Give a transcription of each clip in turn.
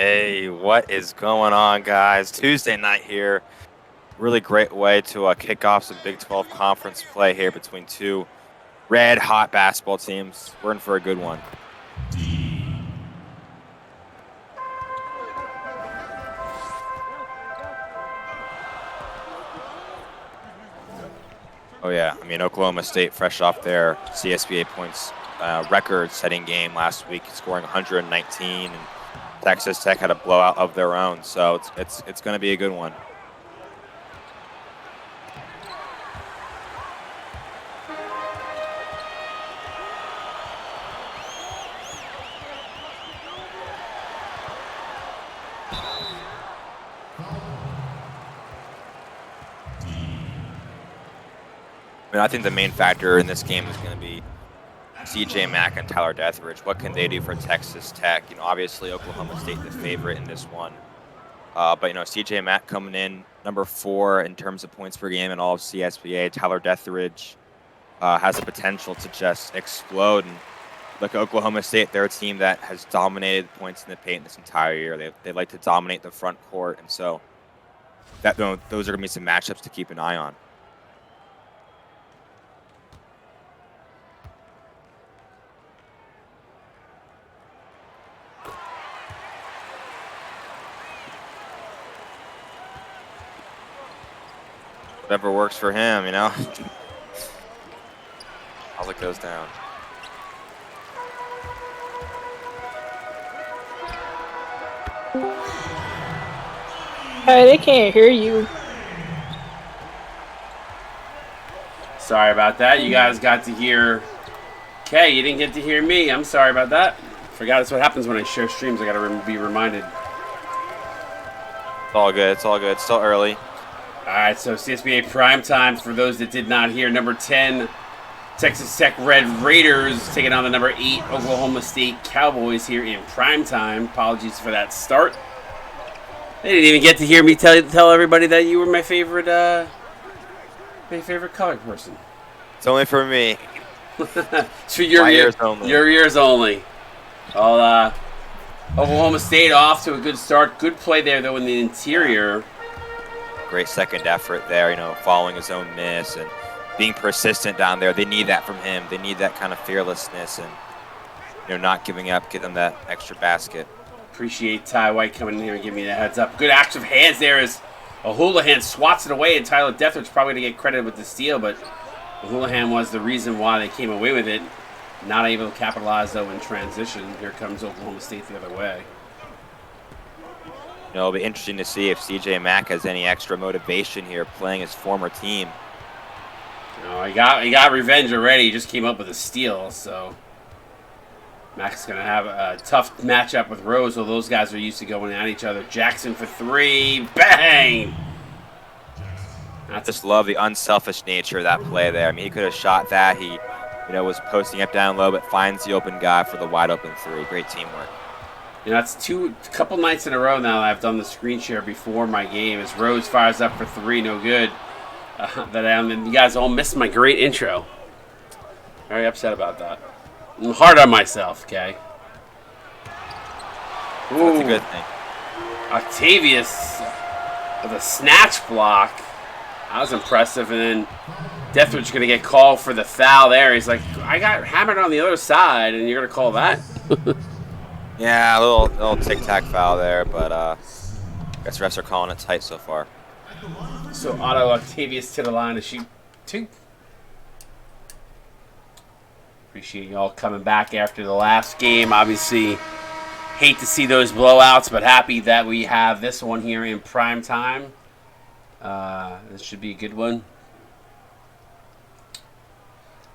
Hey, what is going on, guys? Tuesday night here. Really great way to kick off some Big 12 conference play here between two red hot basketball teams. We're in for a good one. Oh, yeah. I mean, Oklahoma State fresh off their CSBA points record-setting game last week, scoring 119, and Texas Tech had a blowout of their own. So it's going to be a good one. I mean, I think the main factor in this game is going to be CJ Mack and Tyler Deathridge. What can they do for Texas Tech? You know, obviously Oklahoma State the favorite in this one. But, you know, CJ Mack coming in number 4 in terms of points per game in all of CSBA. Tyler Deathridge has the potential to just explode. And look, Oklahoma State, they're a team that has dominated points in the paint this entire year. They like to dominate the front court. And so those are going to be some matchups to keep an eye on. Whatever works for him, you know. How it goes down. Hey, they can't hear you. Sorry about that. You guys got to hear Kay. You didn't get to hear me. I'm sorry about that. Forgot that's what happens when I share streams. I got to be reminded. It's all good. It's all good. It's still early. All right, so CSBA prime time for those that did not hear. Number 10, Texas Tech Red Raiders taking on the number 8 Oklahoma State Cowboys here in prime time. Apologies for that start. They didn't even get to hear me tell everybody that you were my favorite colored person. It's only for me. It's for your ears only. Your ears only. Well, Oklahoma State off to a good start. Good play there though in the interior. Great second effort there, you know, following his own miss and being persistent down there. They need that from him. They need that kind of fearlessness and, you know, not giving up, get them that extra basket. Appreciate Ty White coming in here and giving me the heads up. Good action of hands there as O'Houlihan swats it away, and Tyler Deathridge probably going to get credit with the steal, but O'Houlihan was the reason why they came away with it. Not able to capitalize, though, in transition. Here comes Oklahoma State the other way. You know, it'll be interesting to see if CJ Mack has any extra motivation here playing his former team. You know, he got revenge already. He just came up with a steal, so Mack's going to have a tough matchup with Rose, though those guys are used to going at each other. Jackson for 3. Bang! I just love the unselfish nature of that play there. I mean, he could have shot that. He, you know, was posting up down low, but finds the open guy for the wide open 3. Great teamwork. You know, it's a couple nights in a row now that I've done the screen share before my game as Rose fires up for 3, no good. You guys all missed my great intro. Very upset about that. I'm hard on myself, okay? Ooh. That's a good thing. Octavius with a snatch block. That was impressive. And then Deathridge going to get called for the foul there. He's like, I got hammered on the other side, and you're going to call that? Yeah, a little tic-tac foul there, but I guess refs are calling it tight so far. So Otto Octavius to the line to shoot 2. Appreciate y'all coming back after the last game. Obviously, hate to see those blowouts, but happy that we have this one here in prime time. This should be a good one.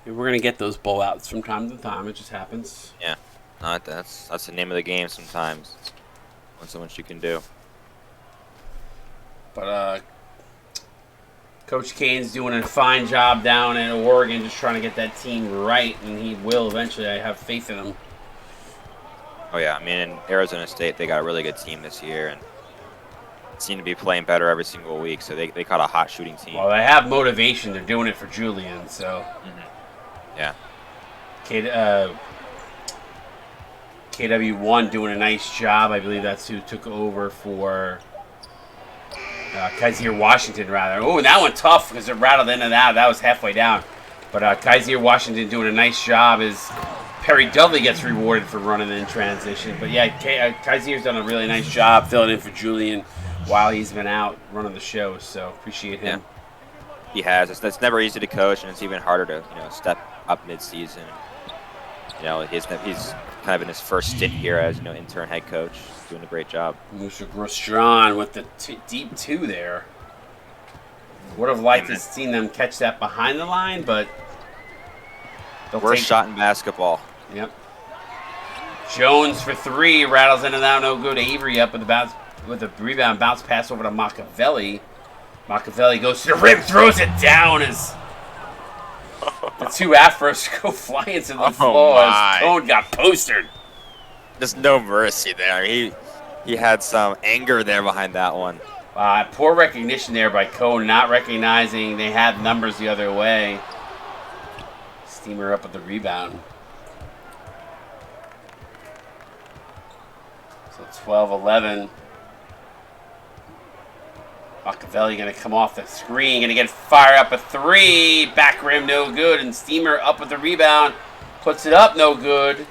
And we're going to get those blowouts from time to time. It just happens. Yeah. That's the name of the game sometimes. Not so much you can do. But Coach Kane's doing a fine job down in Oregon just trying to get that team right, and he will eventually. I have faith in him. Oh, yeah. I mean, in Arizona State, they got a really good team this year and seem to be playing better every single week, so they caught a hot shooting team. Well, they have motivation. They're doing it for Julian, so. Yeah. KW1 doing a nice job. I believe that's who took over for Kaiser Washington, rather. Oh, that one tough because it rattled in and out. That was halfway down. But Kaiser Washington doing a nice job as Perry Dudley gets rewarded for running in transition. But yeah, Kaiser's done a really nice job filling in for Julian while he's been out running the show. So appreciate him. Yeah. He has. It's never easy to coach, and it's even harder to step up mid-season. He's kind of in his first stint here as intern head coach, doing a great job. Musa Grostron with the deep 2 there. Would have liked to have seen them catch that behind the line, but worst shot in basketball. Yep. Jones for 3 rattles in and out, no good. Avery up with a rebound, bounce pass over to Machiavelli. Machiavelli goes to the rim, throws it down as the 2 Afros go flying to the floor as Cone got postered. Just no mercy there. He had some anger there behind that one. Poor recognition there by Cone, not recognizing they had numbers the other way. Steamer up with the rebound. So 12-11. Machiavelli going to come off the screen, going to get fire up a 3. Back rim, no good. And Steamer up with the rebound. Puts it up, no good.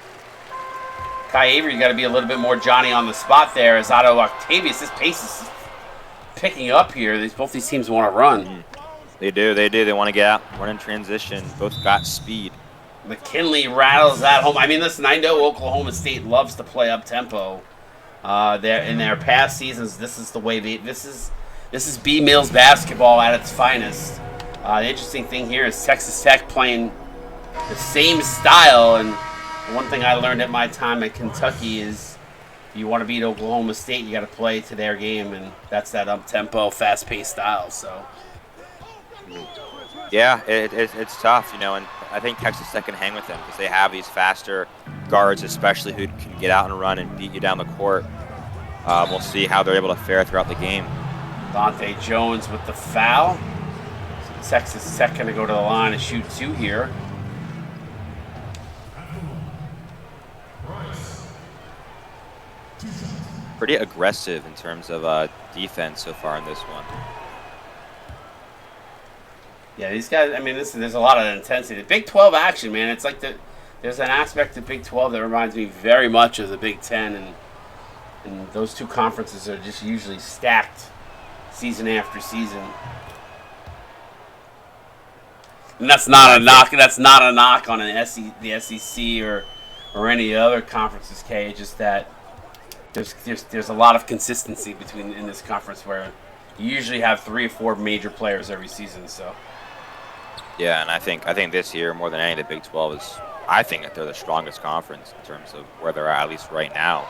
Kai Avery's got to be a little bit more Johnny on the spot there as Otto Octavius. This pace is picking up here. Both these teams want to run. They do. They want to get out, run in transition. Both got speed. McKinley rattles that home. I mean, listen, I know Oklahoma State loves to play up tempo. In their past seasons, this is the way this is B Mills basketball at its finest. The interesting thing here is Texas Tech playing the same style, and one thing I learned at my time at Kentucky is if you want to beat Oklahoma State, you got to play to their game, and that's that up-tempo, fast-paced style. So, yeah, it's tough, and I think Texas Tech can hang with them because they have these faster guards, especially who can get out and run and beat you down the court. We'll see how they're able to fare throughout the game. Dante Jones with the foul. So Texas Tech going to go to the line and shoot 2 here. Pretty aggressive in terms of defense so far in this one. Yeah, these guys, I mean, there's a lot of intensity. The Big 12 action, man, it's like there's an aspect of Big 12 that reminds me very much of the Big 10, and those 2 conferences are just usually stacked season after season. And that's not a knock. That's not a knock on the SEC or any other conferences. K. It's just that there's a lot of consistency in this conference where you usually have 3 or 4 major players every season. So. Yeah, and I think this year more than any, the Big 12 is. I think that they're the strongest conference in terms of where they're at least right now.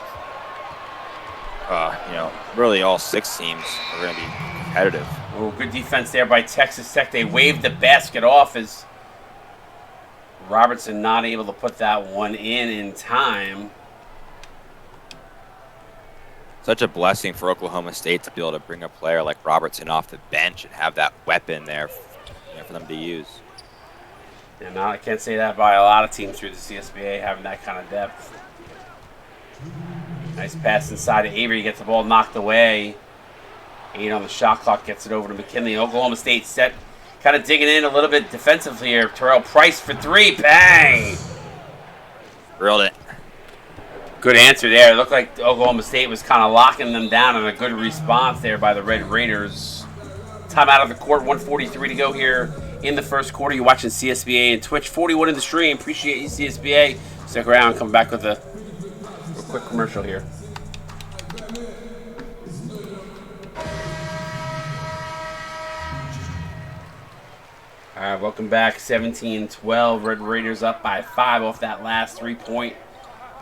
Really all 6 teams are going to be competitive. Oh, good defense there by Texas Tech. They waved the basket off as Robertson not able to put that one in time. Such a blessing for Oklahoma State to be able to bring a player like Robertson off the bench and have that weapon there for them to use. And I can't say that by a lot of teams through the CSBA having that kind of depth. Nice pass inside to Avery. Gets the ball knocked away. 8 on the shot clock. Gets it over to McKinley. Oklahoma State set. Kind of digging in a little bit defensively here. Terrell Price for 3. Bang! Drilled it. Good answer there. It looked like Oklahoma State was kind of locking them down, and a good response there by the Red Raiders. Time out of the court. 1:43 to go here in the first quarter. You're watching CSBA and Twitch. 41 in the stream. Appreciate you, CSBA. Stick around. Come back with a quick commercial here. All right, welcome back. 17-12. Red Raiders up by 5 off that last 3-point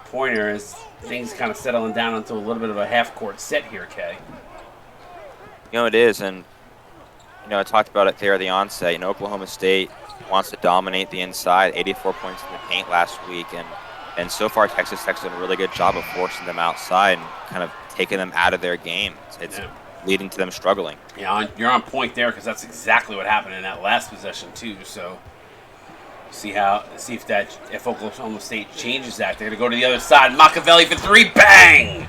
pointer as things kind of settling down into a little bit of a half-court set here, Kay. It is, and I talked about it there at the onset. Oklahoma State wants to dominate the inside, 84 points in the paint last week, and so far Texas Tech's done a really good job of forcing them outside and kind of taking them out of their game. It's leading to them struggling. Yeah, you're on point there because that's exactly what happened in that last possession too. So See if Oklahoma State changes that. They're gonna go to the other side. Machiavelli for three, bang!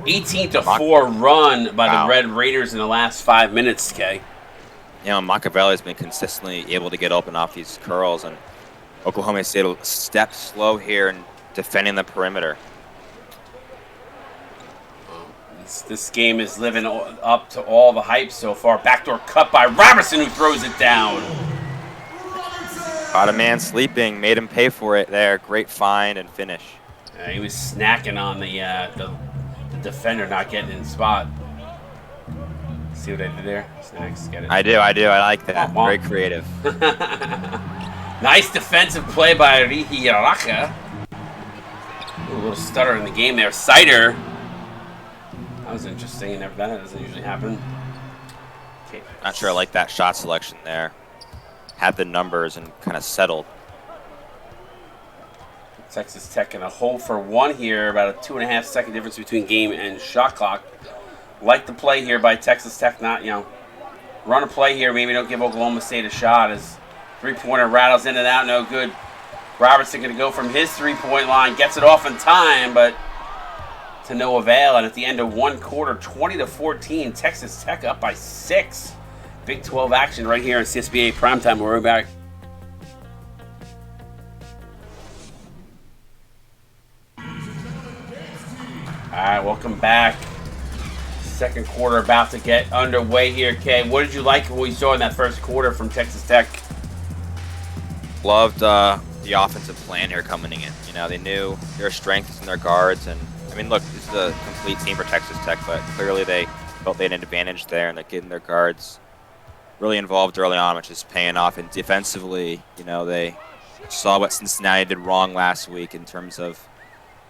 18-4 run by the Red Raiders in the last 5 minutes, Kay. You know, Machiavelli has been consistently able to get open off these curls, and Oklahoma State will step slow here in defending the perimeter. This game is living up to all the hype so far. Backdoor cut by Robertson, who throws it down. Caught a man sleeping, made him pay for it there. Great find and finish. He was snacking on the defender not getting in spot. See what I did there? Snacks, get it? I do. I like that. Very creative. Nice defensive play by Rihi Raka. A little stutter in the game there. Sider. That was interesting. That doesn't usually happen. Okay. Not sure I like that shot selection there. Had the numbers and kind of settled. Texas Tech in a hole for one here. About a 2.5 second difference between game and shot clock. Like the play here by Texas Tech. Not, run a play here. Maybe don't give Oklahoma State a shot as three-pointer rattles in and out. No good. Robertson going to go from his three-point line. Gets it off in time, but to no avail. And at the end of one quarter, 20-14, Texas Tech up by 6. Big 12 action right here in CSBA Primetime. We're back. All right, welcome back. Second quarter about to get underway here, Kay. What did you like what you saw in that first quarter from Texas Tech? Loved the offensive plan here coming in. They knew their strengths and their guards. And, look, this is a complete team for Texas Tech, but clearly they felt they had an advantage there, and they're getting their guards really involved early on, which is paying off. And defensively, they saw what Cincinnati did wrong last week in terms of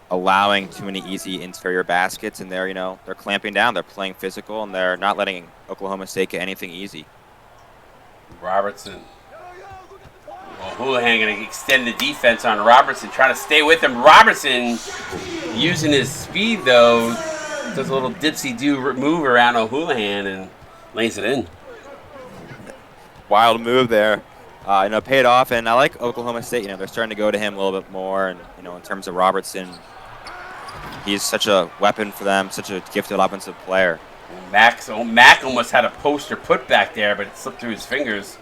allowing too many easy interior baskets, and they're clamping down. They're playing physical, and they're not letting Oklahoma State get anything easy. Robertson. Well, Houlihan going to extend the defense on Robertson, trying to stay with him. Robertson, using his speed, though, does a little dipsy-do move around O'Houlihan and lays it in. Wild move there. Paid off, and I like Oklahoma State. They're starting to go to him a little bit more, and in terms of Robertson, he's such a weapon for them, such a gifted offensive player. Mac almost had a poster put back there, but it slipped through his fingers.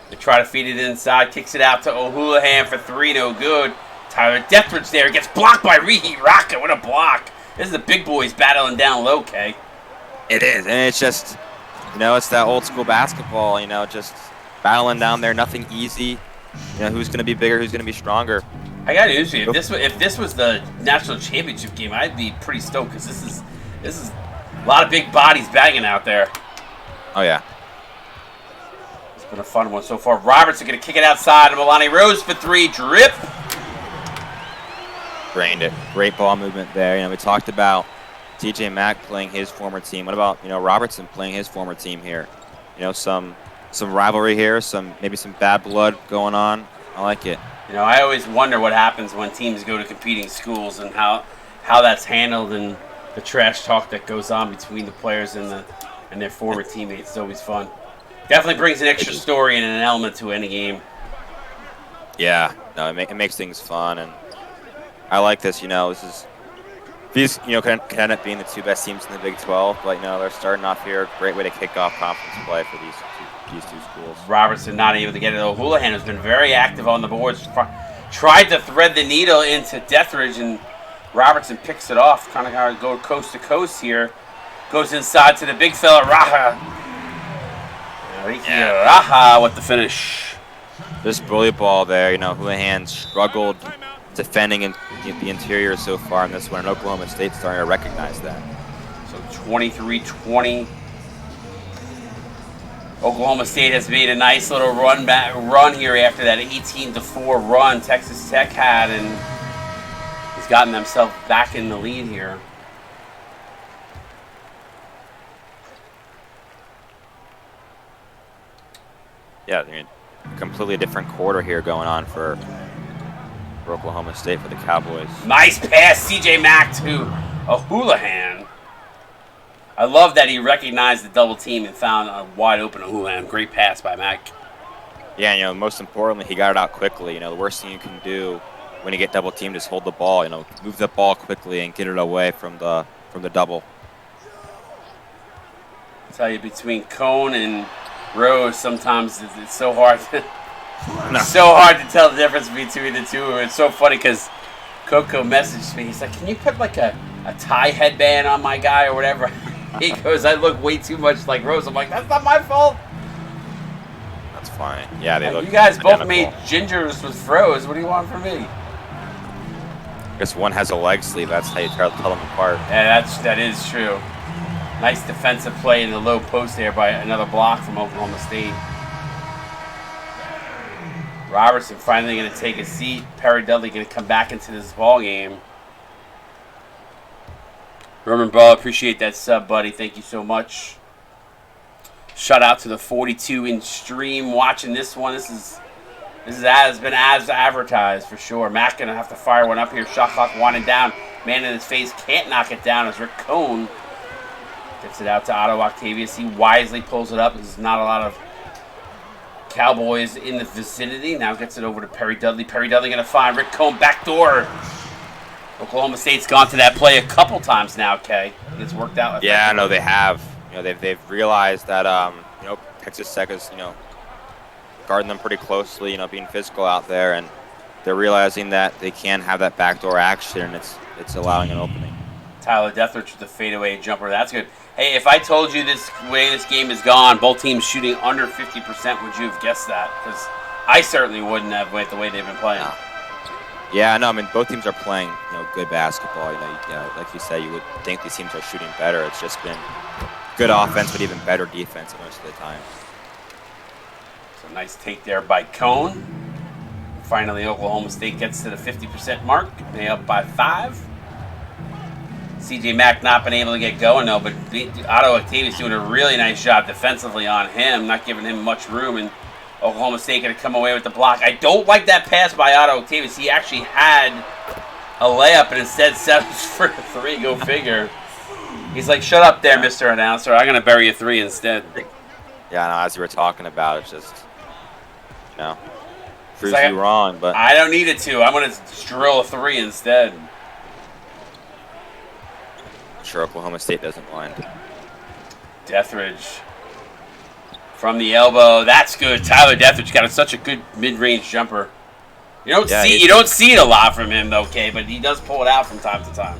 They try to feed it inside, kicks it out to O'Houlihan for three, no good. Tyler Dethridge there gets blocked by Rihi Raka. What a block! This is the big boys battling down low, Kay. It is, and it's just, it's that old school basketball. Just battling down there, nothing easy. Who's going to be bigger, who's going to be stronger. I got news for you. If this was the national championship game, I'd be pretty stoked because this is a lot of big bodies banging out there. Oh yeah, it's been a fun one so far. Robertson going to kick it outside, and Milani Rose for three, drip. Drained it. Great ball movement there. We talked about TJ Mack playing his former team. What about Robertson playing his former team here? Some rivalry here, maybe some bad blood going on. I like it. I always wonder what happens when teams go to competing schools and how that's handled and the trash talk that goes on between the players and their former teammates. It's always fun. Definitely brings an extra story and an element to any game. Yeah, no, it makes things fun, and I like this. These can end up being the two best teams in the Big 12, but they're starting off here. Great way to kick off conference play for these two schools. Robertson not able to get it. O'Houlihan has been very active on the boards. Tried to thread the needle into Dethridge, and Robertson picks it off. Kind of got to go coast to coast here. Goes inside to the big fella, Raha. Raha with the finish. This bully ball there, Houlihan struggled defending in the interior so far in this one, and Oklahoma State's starting to recognize that. So 23-20. Oklahoma State has made a nice little run here after that 18-4 run Texas Tech had, and has gotten themselves back in the lead here. Yeah, completely different quarter here going on for Oklahoma State for the Cowboys. Nice pass, CJ Mack to O'Houlihan. I love that he recognized the double team and found a wide open Houlihan. Great pass by Mack. Yeah, most importantly, he got it out quickly. The worst thing you can do when you get double teamed is hold the ball. Move the ball quickly and get it away from the double. I tell you, between Cone and Rose, sometimes it's so hard. So hard to tell the difference between the two. It's so funny because Coco messaged me. He's like, "Can you put like a tie headband on my guy or whatever?" He goes, "I look way too much like Rose." I'm like, "That's not my fault." That's fine. Yeah, they look. You guys both identical. made gingers with froze. What do you want from me? I guess one has a leg sleeve. That's how you tell them apart. Yeah, that is true. Nice defensive play in the low post there by another block from Oklahoma State. Robertson finally going to take a seat. Perry Dudley going to come back into this ball game. Roman Ball, appreciate that sub, buddy. Thank you so much. Shout out to the 42-inch stream watching this one. This has been as advertised for sure. Mac going to have to fire one up here. Shot clock winding down. Man in his face can't knock it down as Rick Cone gets it out to Otto Octavius. He wisely pulls it up. There's not a lot of Cowboys in the vicinity. Now gets it over to Perry Dudley. Perry Dudley going to find Rick Cone backdoor. Oklahoma State's gone to that play a couple times now, Kay. It's worked out. Yeah, no, they have. They've realized that Texas Tech is guarding them pretty closely. Being physical out there, and they're realizing that they can have that backdoor action, and it's allowing an opening. Tyler Deatherage with the fadeaway jumper. That's good. Hey, if I told you this way this game is gone, both teams shooting under 50%, would you have guessed that? Because I certainly wouldn't have with the way they've been playing. No. Yeah, no, I mean, both teams are playing, good basketball. Like you said, you would think these teams are shooting better. It's just been good offense, but even better defense most of the time. So nice take there by Cone. Finally, Oklahoma State gets to the 50% mark. They up by 5. CJ Mack not been able to get going, though, but Otto Octavius doing a really nice job defensively on him, not giving him much room, and Oklahoma State going to come away with the block. I don't like that pass by Otto Octavius. He actually had a layup and instead settles for a 3. Go figure. He's like, shut up there, Mr. Announcer. I'm going to bury a 3 instead. Yeah, no, as you were talking about, it's just, proves like, you wrong, but I don't need it to. I'm going to drill a 3 instead. I'm sure Oklahoma State doesn't mind. Deathridge from the elbow. That's good. Tyler Deathridge got such a good mid-range jumper. You don't see it a lot from him, though, Kay, but he does pull it out from time to time.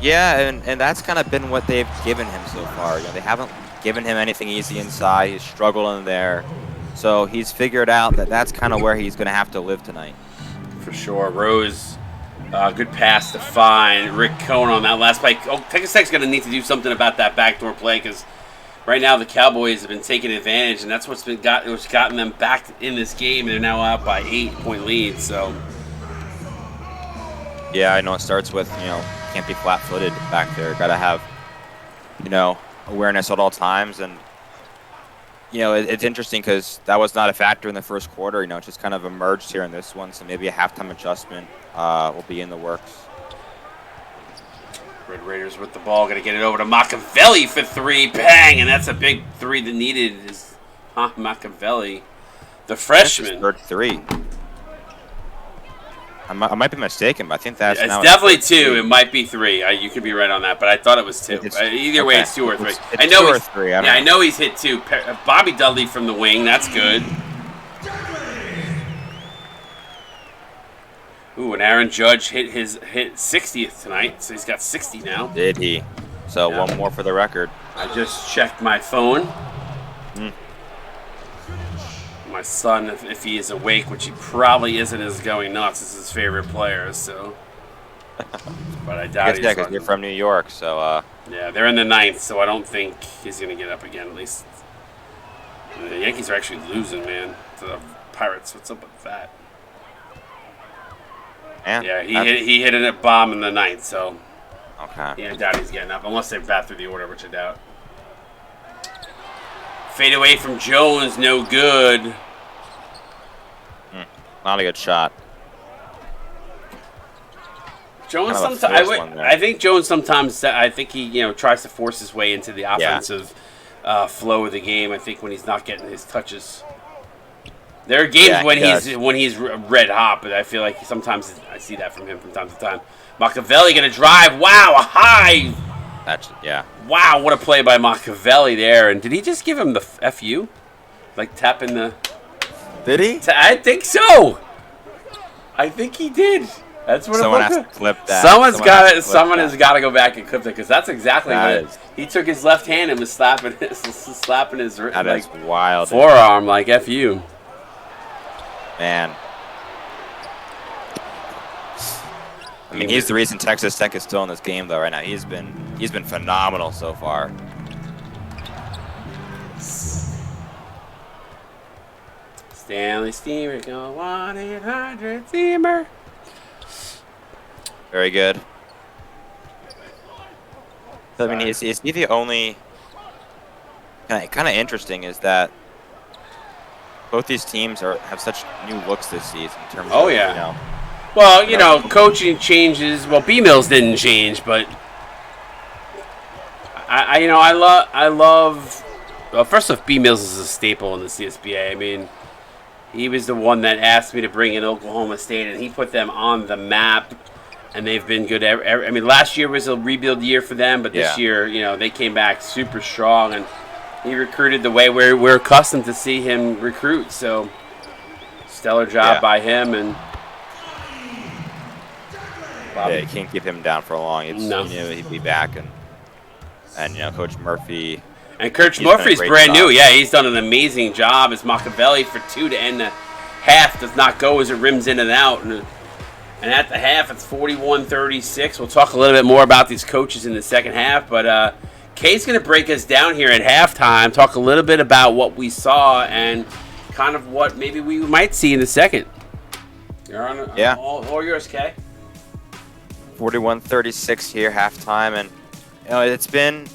Yeah, and that's kind of been what they've given him so far. They haven't given him anything easy inside. He's struggling there. So he's figured out that that's kind of where he's going to have to live tonight. For sure. Rose, good pass to find Rick Cone on that last play. Texas Tech's going to need to do something about that backdoor play because right now the Cowboys have been taking advantage, and that's what's gotten them back in this game. They're now out by 8-point lead. So yeah, I know it starts with can't be flat-footed back there. Got to have awareness at all times, and it's interesting because that was not a factor in the first quarter. It just kind of emerged here in this one, so maybe a halftime adjustment will be in the works. Red Raiders with the ball, going to get it over to Machiavelli for 3. Bang! And that's a big 3 that needed is Machiavelli, the freshman. Third 3. I might be mistaken, but I think that's it's now definitely 2. It might be 3. You could be right on that, but I thought it was 2. Either way, it's 2 or 3. I know 2 or 3. I know he's hit 2. Bobby Dudley from the wing. That's good. Ooh, and Aaron Judge hit 60th tonight, so he's got 60 now. Did he? So yeah. One more for the record. I just checked my phone. My son, if he is awake, which he probably isn't, is going nuts. This is his favorite player, so. But I doubt he's because you're from New York, so. Yeah, they're in the 9th, so I don't think he's going to get up again, at least. The Yankees are actually losing, man, to the Pirates. What's up with that? Yeah, he hit a bomb in the 9th, so. Okay. Yeah, I doubt he's getting up, unless they bat through the order, which I doubt. Fade away from Jones, no good. Not a good shot. Jones sometimes. I think Jones sometimes. I think he tries to force his way into the offensive flow of the game. I think when he's not getting his touches. There are games Yeah, when he's red hot, but I feel like sometimes I see that from him from time to time. Machiavelli gonna drive. Wow, a high. Yeah. Wow, what a play by Machiavelli there. And did he just give him the FU? Like tapping the... Did he? I think so. I think he did. That's what Someone has to clip that. Someone has got to go back and clip that because that's exactly what he took his left hand and was slapping his like, wild forearm like FU. Man. I mean, he's the reason Texas Tech is still in this game, though. Right now, he's been phenomenal so far. Stanley Steamer, go 1-800-Steamer. Very good. I mean, is he the only? Kind of interesting is that both these teams have such new looks this season in terms of, yeah. You know, well, you know, coaching changes. Well, B-Mills didn't change, but I love. Well, first off, B-Mills is a staple in the CSBA. I mean, he was the one that asked me to bring in Oklahoma State, and he put them on the map, and they've been good. I mean, last year was a rebuild year for them, but this year, you know, they came back super strong, and he recruited the way we're accustomed to see him recruit. So, stellar job by him, and yeah, you can't keep him down for long. No. You know, he'd be back, and you know, Coach Murphy. And Coach Murphy's brand new. Yeah, he's done an amazing job. As Machiavelli for 2 to end the half does not go as it rims in and out. And at the half, it's 41-36. We'll talk a little bit more about these coaches in the second half. But Kay's going to break us down here at halftime, talk a little bit about what we saw and kind of what maybe we might see in the second. You're on all yours, Kay. 41-36 here, halftime. And, you know, it's been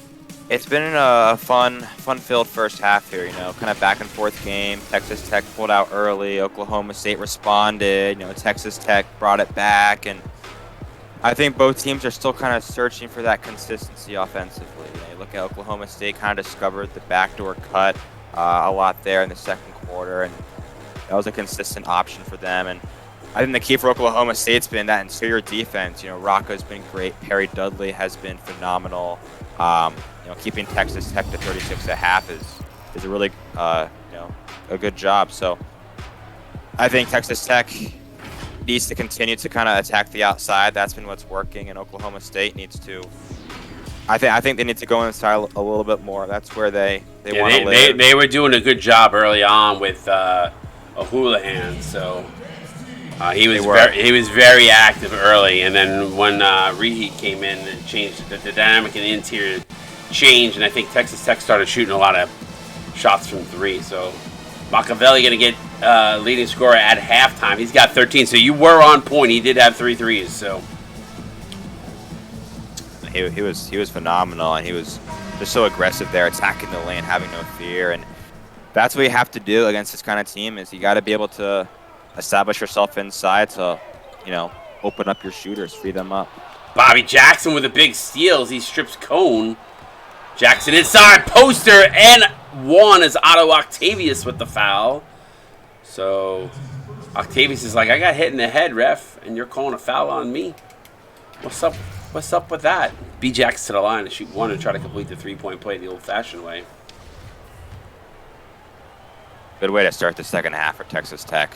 a fun-filled first half here, you know, kind of back-and-forth game. Texas Tech pulled out early. Oklahoma State responded. You know, Texas Tech brought it back. And I think both teams are still kind of searching for that consistency offensively. You know, you look at Oklahoma State kind of discovered the backdoor cut a lot there in the second quarter, and that was a consistent option for them. And I think the key for Oklahoma State's been that interior defense. You know, Rocco's been great. Perry Dudley has been phenomenal. You know, keeping Texas Tech to 36 at half is a really, you know, a good job. So I think Texas Tech needs to continue to kind of attack the outside. That's been what's working, and Oklahoma State needs to. I think they need to go inside a little bit more. That's where they want to live. They were doing a good job early on with O'Houlihan, so. He was very active early, and then when Reheat came in and changed the dynamic in the interior changed, and I think Texas Tech started shooting a lot of shots from 3. So Machiavelli going to get leading scorer at halftime. He's got 13, so you were on point. He did have 3 threes. So he was phenomenal, and he was just so aggressive there, attacking the lane, having no fear, and that's what you have to do against this kind of team. Is you got to be able to establish yourself inside to, you know, open up your shooters, free them up. Bobby Jackson with a big steal as he strips Cone. Jackson inside, poster, and one is Otto Octavius with the foul. So Octavius is like, I got hit in the head, ref, and you're calling a foul on me. What's up? What's up with that? B. Jackson to the line to shoot one and try to complete the three-point play the old-fashioned way. Good way to start the second half for Texas Tech.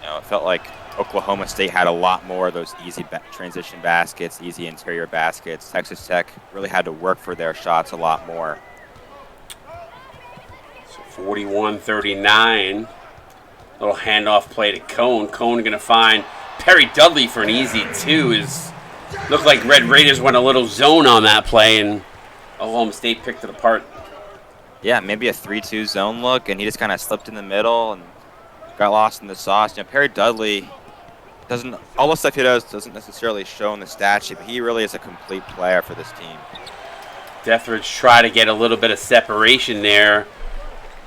You know, it felt like Oklahoma State had a lot more of those easy transition baskets, easy interior baskets. Texas Tech really had to work for their shots a lot more. So 41-39. Little handoff play to Cone. Cone going to find Perry Dudley for an easy 2. Looked like Red Raiders went a little zone on that play, and Oklahoma State picked it apart. Yeah, maybe a 3-2 zone look, and he just kind of slipped in the middle and got lost in the sauce. You know, Perry Dudley all the stuff he does doesn't necessarily show in the stat sheet, but he really is a complete player for this team. Deathridge try to get a little bit of separation there.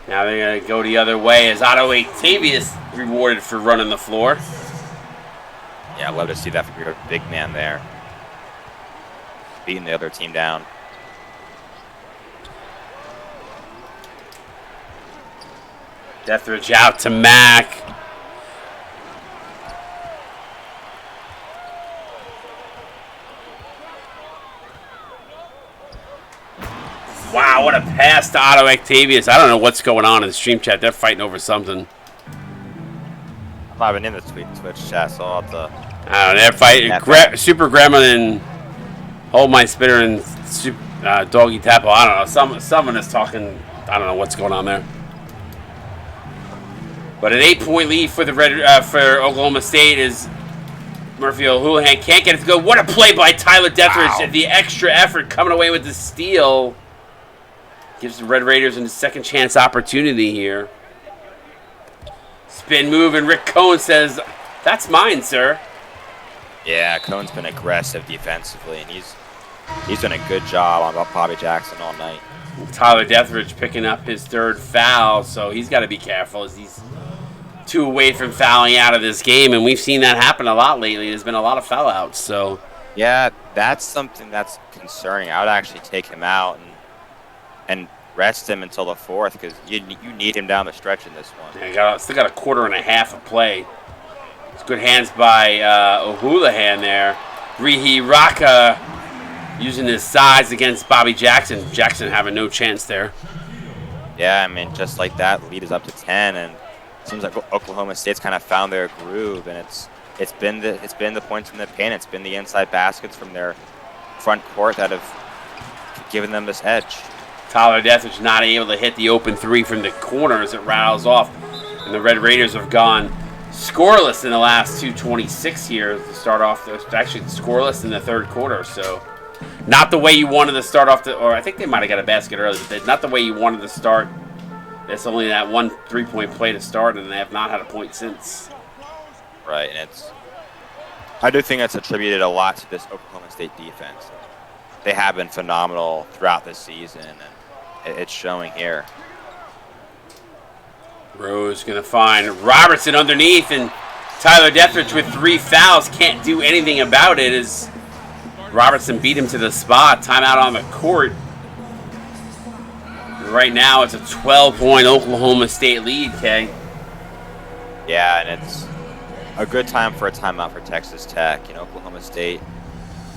Now they're going to go the other way as Otto Octavius rewarded for running the floor. Yeah, I'd love to see that from your big man there, beating the other team down. Deathridge out to Mack. Wow, what a pass to Otto Octavius. I don't know what's going on in the stream chat. They're fighting over something. I'm not even in the Twitch chat, so I'll have to... I don't know, they're fighting. Super Gremlin and Hold My Spitter and Doggy Tapple. I don't know. Someone is talking. I don't know what's going on there. But an 8-point lead for the for Oklahoma State is Murphy O'Houlihan can't get it to go. What a play by Tyler Deathridge. Wow. The extra effort coming away with the steal. Gives the Red Raiders a second chance opportunity here. Spin move, and Rick Cohen says, "That's mine, sir." Yeah, Cohen's been aggressive defensively, and he's done a good job on Bobby Jackson all night. Tyler Deathridge picking up his third foul, so he's got to be careful as he's 2 away from fouling out of this game, and we've seen that happen a lot lately. There's been a lot of foul outs, so... Yeah, that's something that's concerning. I would actually take him out and rest him until the 4th, because you need him down the stretch in this one. Yeah, still got a quarter and a half of play. It's good hands by O'Houlihan there. Rihi Raka using his size against Bobby Jackson. Jackson having no chance there. Yeah, I mean, just like that, lead is up to 10, and it seems like Oklahoma State's kind of found their groove, and it's been the points from the paint. It's been the inside baskets from their front court that have given them this edge. Tyler Deathridge not able to hit the open 3 from the corner as it rattles off, and the Red Raiders have gone scoreless in the last 2:26 here to start off. Actually, scoreless in the third quarter, so not the way you wanted to start off. Or I think they might have got a basket early, but not the way you wanted to start. It's only that 1 3-point play to start, and they have not had a point since. Right, and I do think it's attributed a lot to this Oklahoma State defense. They have been phenomenal throughout this season, and it's showing here. Rose going to find Robertson underneath, and Tyler Deathridge with 3 fouls can't do anything about it as Robertson beat him to the spot. Timeout on the court. Right now it's a 12-point Oklahoma State lead, Kay. Yeah, and it's a good time for a timeout for Texas Tech. Oklahoma State,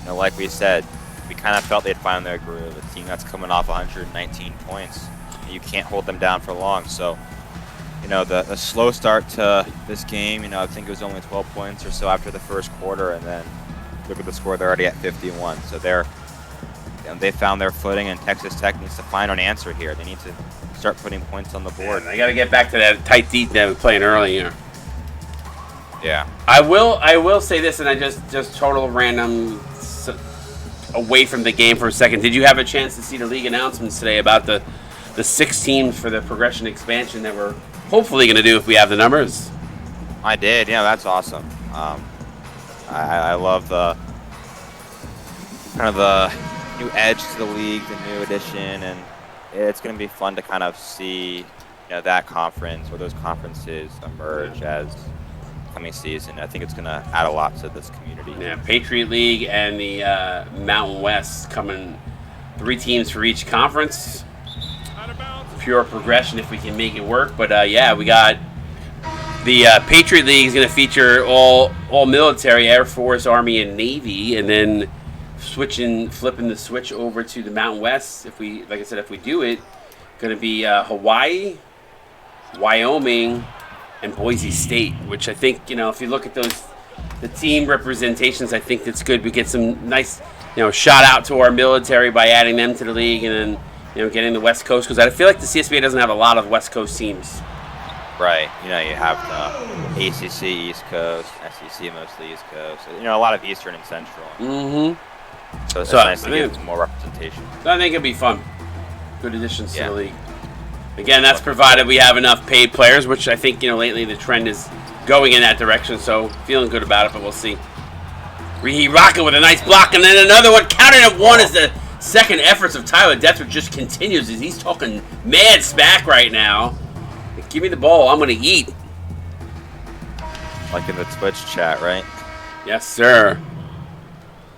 like we said, we kind of felt they'd find their groove. A team that's coming off 119 points. You can't hold them down for long, so the slow start to this game, I think it was only 12 points or so after the first quarter, and then look at the score, they're already at 51. So they found their footing, and Texas Tech needs to find an answer here. They need to start putting points on the board. They got to get back to that tight deep they were playing earlier. Yeah. I will say this, and I just total random away from the game for a second. Did you have a chance to see the league announcements today about the 6 teams for the progression expansion that we're hopefully going to do if we have the numbers? I did. That's awesome. I love the kind of the new edge to the league, the new addition, and it's going to be fun to kind of see that conference or those conferences emerge as coming season. I think it's going to add a lot to this community. Yeah, Patriot League and the Mountain West coming 3 teams for each conference. Pure progression if we can make it work. But yeah, we got the Patriot League is going to feature all military, Air Force, Army, and Navy, and then flipping the switch over to the Mountain West. If we do it, going to be Hawaii, Wyoming, and Boise State. Which I think if you look at the team representations, I think that's good. We get some nice shout out to our military by adding them to the league, and then getting the West Coast, because I feel like the CSBA doesn't have a lot of West Coast teams. Right. You have the ACC East Coast, SEC mostly East Coast. A lot of Eastern and Central. Mm-hmm. So it's nice to get some more representation. So I think it'd be fun. Good additions to the league. Again, that's provided we have enough paid players, which I think lately the trend is going in that direction. So feeling good about it, but we'll see. Rihi Raka with a nice block, and then another one. Counted at 1 as the second efforts of Tyler Deathridge just continues as he's talking mad smack right now. Give me the ball, I'm going to eat. Like in the Twitch chat, right? Yes, sir.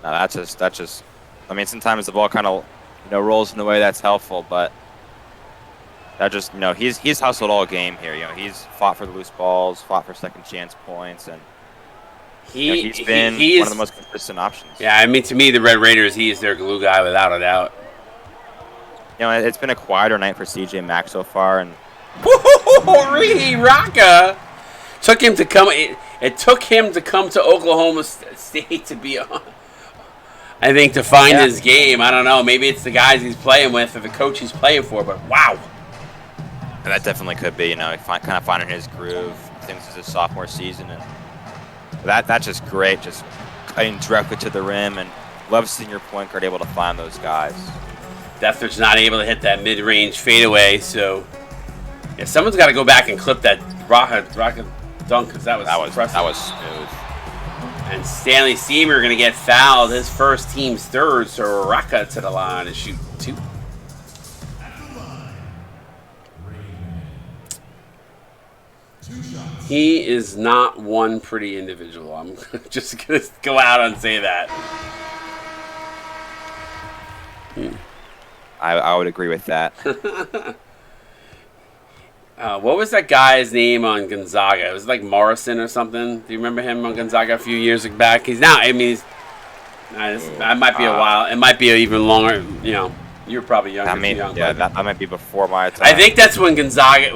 No, that's just. I mean, sometimes the ball kind of rolls in a way that's helpful, but That just, he's hustled all game here. He's fought for the loose balls, fought for second chance points, and he's been one of the most consistent options. Yeah, I mean, to me, the Red Raiders, he is their glue guy without a doubt. It's been a quieter night for CJ Mack so far, and Rocka took him to come. It took him to come to Oklahoma State to be on. I think to find his game. I don't know. Maybe it's the guys he's playing with or the coach he's playing for. But wow. And that definitely could be, kind of finding his groove. Things is his sophomore season, and that's just great. Just cutting directly to the rim, and love seeing your point guard able to find those guys. Deathridge not able to hit that mid-range fadeaway, so yeah, someone's got to go back and clip that rocket dunk because that was impressive. That was smooth. And Stanley Seymour going to get fouled, his first team's third, so Rocka to the line to shoot 2. He is not one pretty individual. I'm just going to go out and say that. I would agree with that. What was that guy's name on Gonzaga? It was like Morrison or something. Do you remember him on Gonzaga a few years back? He's now, that might be a while. It might be even longer. You're probably younger. That might be before my time. I think that's when Gonzaga,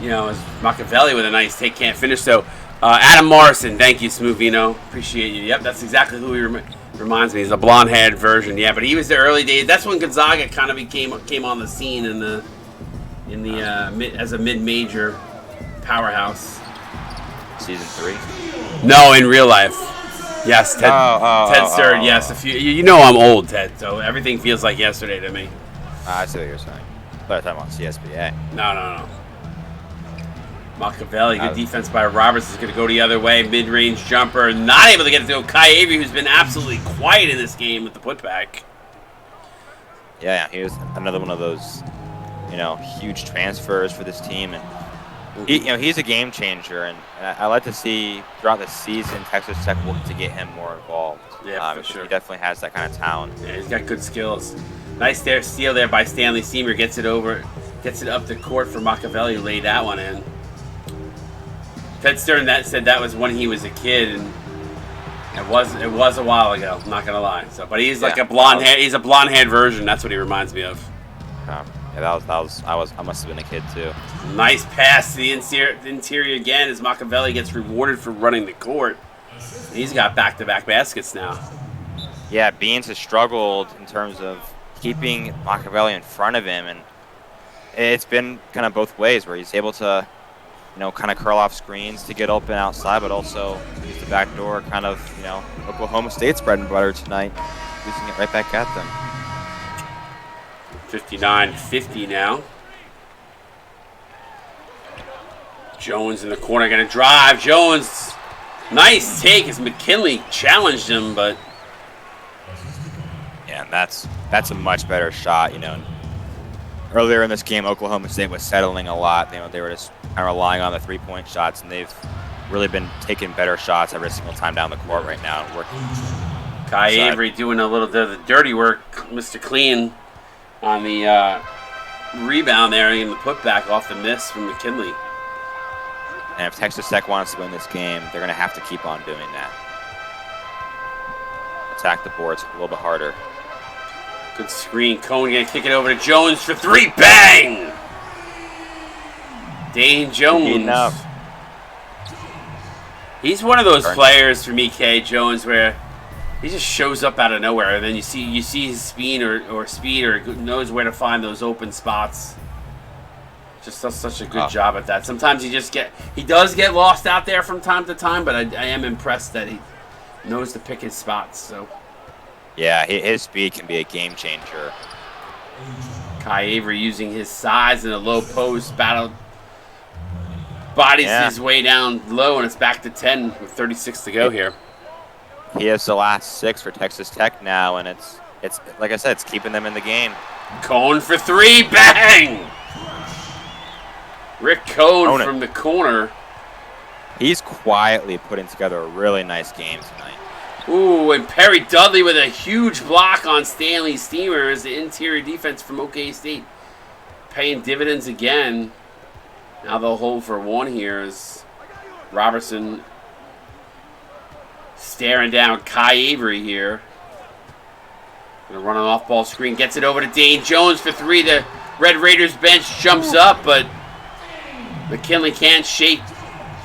is Machiavelli with a nice take, can't finish. So, Adam Morrison, thank you, Smoothino. Appreciate you. Yep, that's exactly who he reminds me. He's a blonde-haired version. Yeah, but he was the early days. That's when Gonzaga kind of came on the scene as a mid-major powerhouse. Season 3? No, in real life. Yes, Ted Stern. Yes, I'm old, Ted. So everything feels like yesterday to me. I see what you're saying. But I'm on CSBA. No. Machiavelli, good defense by Roberts, is going to go the other way. Mid-range jumper, not able to get it to go. Kai Avery, who's been absolutely quiet in this game with the putback. Yeah, he was another one of those, huge transfers for this team, and he's a game changer. And I like to see throughout the season Texas Tech work to get him more involved. Yeah, for sure. He definitely has that kind of talent. Yeah, he's got good skills. Nice steal there by Stanley Seymour. Gets it up the court for Machiavelli, who laid that one in. Ted Stern said that was when he was a kid, and it was a while ago. I'm not gonna lie. So, but he's like a blonde hair. He's a blonde haired version. That's what he reminds me of. Yeah, I must have been a kid too. Nice pass to the interior again as Machiavelli gets rewarded for running the court. He's got back-to-back baskets now. Yeah, Beans has struggled in terms of keeping Machiavelli in front of him, and it's been kind of both ways where he's able to, kind of curl off screens to get open outside, but also use the back door, kind of, Oklahoma State's bread and butter tonight, using it right back at them. 59-50 now. Jones in the corner, going to drive. Jones, nice take as McKinley challenged him, but... Yeah, and that's a much better shot, Earlier in this game, Oklahoma State was settling a lot. They were just kind of relying on the three-point shots, and they've really been taking better shots every single time down the court right now. And working. Kai Avery doing a little bit of the dirty work. Mr. Clean on the rebound there and the putback off the miss from McKinley. And if Texas Tech wants to win this game, they're going to have to keep on doing that. Attack the boards a little bit harder. Good screen. Cohen going to kick it over to Jones for 3. Bang! Dane Jones. He's one of those players for me, K. Jones, where he just shows up out of nowhere, and then you see his speed or knows where to find those open spots. Just does such a good job at that. Sometimes he does get lost out there from time to time, but I am impressed that he knows to pick his spots. So. Yeah, his speed can be a game changer. Kai Avery using his size in a low post battle. Bodies his way down low, and it's back to 10 with 36 to go here. He has the last 6 for Texas Tech now, and it's like I said, it's keeping them in the game. Cohen for 3, bang! Rick Cohen from the corner. He's quietly putting together a really nice game tonight. Ooh, and Perry Dudley with a huge block on Stanley Steamer as the interior defense from OK State paying dividends again. Now they'll hold for one here as Robertson staring down Kai Avery here. Gonna run an off-ball screen, gets it over to Dane Jones for three. The Red Raiders bench jumps up, but McKinley can't shake